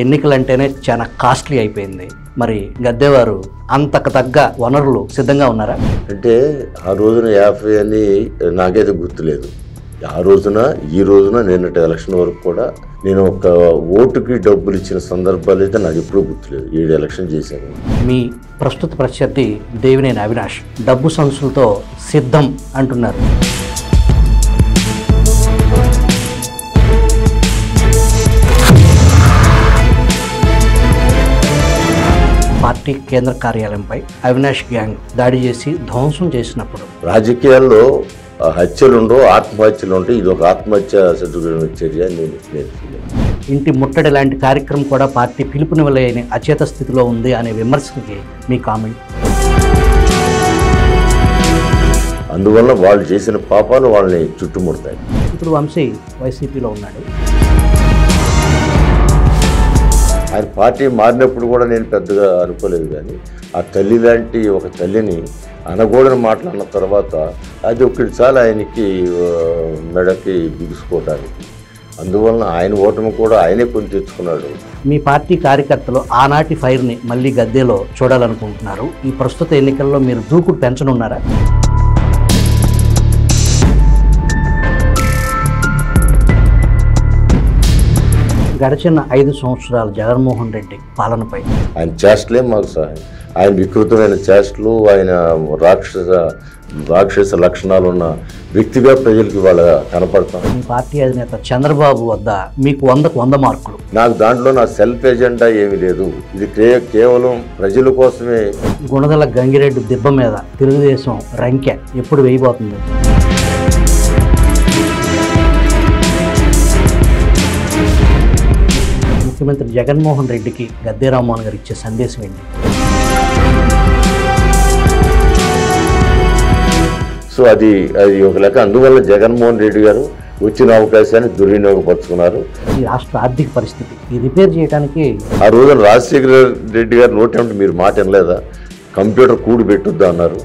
ఎన్నికలంటేనే చాలా కాస్ట్లీ అయిపోయింది. మరి గద్దెవారు అంతకు తగ్గ వనరులు సిద్ధంగా ఉన్నారా? అంటే ఆ రోజున 50 అని నాకైతే గుర్తులేదు. ఆ రోజున ఈ రోజున నిన్నటి ఎలక్షన్ వరకు కూడా నేను ఒక ఓటుకి డబ్బులు ఇచ్చిన సందర్భాలు అయితే నాకు ఎప్పుడూ గుర్తులేదు. 7 ఎలక్షన్ చేశాను. మీ ప్రస్తుత ప్రత్యర్థి దేవినేని అవినాష్ డబ్బు సంస్థలతో సిద్ధం అంటున్నారు. పార్టీ కేంద్ర కార్యాలయంపై అవినాష్ గ్యాంగ్ దాడి చేసి ధ్వంసం చేసినప్పుడు రాజకీయాల్లో హత్యలు ఉండవు, ఆత్మహత్యలు ఉంటాయి. ఇది ఒక ఆత్మహత్య సదృఢమైన చర్య నేను ఇంటి ముట్టడి లాంటి కార్యక్రమం కూడా పార్టీ పిలుపునివ్వలేని అచేత స్థితిలో ఉంది అనే విమర్శకి మీ కామెంట్. అందువల్ల వాళ్ళు చేసిన పాపాలు వాళ్ళని చుట్టుముడతాయి. ఇప్పుడు వంశీ వైసీపీలో ఉన్నాడు. ఆయన పార్టీ మారినప్పుడు కూడా నేను పెద్దగా అనుకోలేదు, కానీ ఆ తల్లి లాంటి ఒక తల్లిని అనకూడని మాట్లాడిన తర్వాత అది ఒకటి చాలా ఆయనకి మెడకి బిగుసుకోవడానికి. అందువలన ఆయన ఓటమి కూడా ఆయనే కొని తెచ్చుకున్నాడు. మీ పార్టీ కార్యకర్తలు ఆనాటి ఫైర్ని మళ్ళీ గద్దెలో చూడాలనుకుంటున్నారు. ఈ ప్రస్తుత ఎన్నికల్లో మీరు దూకుడు పెంచనున్నారా? గడిచిన 5 సంవత్సరాల జగన్మోహన్ రెడ్డి పాలనపై ఆయన చేష్టలే మాకు సహాయం. ఆయన వికృతమైన చేష్టలు, ఆయన రాక్షస లక్షణాలు ఉన్న వ్యక్తిగా ప్రజలకి వాళ్ళ కనపడతాం. మీ పార్టీ అధినేత చంద్రబాబు వద్ద మీకు 100కు 100 మార్కులు. నాకు దాంట్లో నా సెల్ఫ్ ఎజెండా ఏమీ లేదు. ఇది కేవలం ప్రజల కోసమే. గుణదల గంగిరెడ్డి దిబ్బ మీద తెలుగుదేశం రంకె ఎప్పుడు వేయబోతుంది? ముఖ్యమంత్రి జగన్మోహన్ రెడ్డికి గద్దె రామ్మోహన్ గారు ఇచ్చే సందేశం ఏంటి? సో అది ఒక లెక్క. అందువల్ల జగన్మోహన్ రెడ్డి గారు వచ్చిన అవకాశాన్ని దుర్వినియోగపరుచుకున్నారు. ఈ రాష్ట్ర ఆర్థిక పరిస్థితి ఈ రిపేర్ చేయడానికి ఆ రోజున రాజశేఖర రెడ్డి గారు నోటేమిటి మీరు మాట వినలేదా? కంప్యూటర్ కూడి పెట్టొద్దు అన్నారు.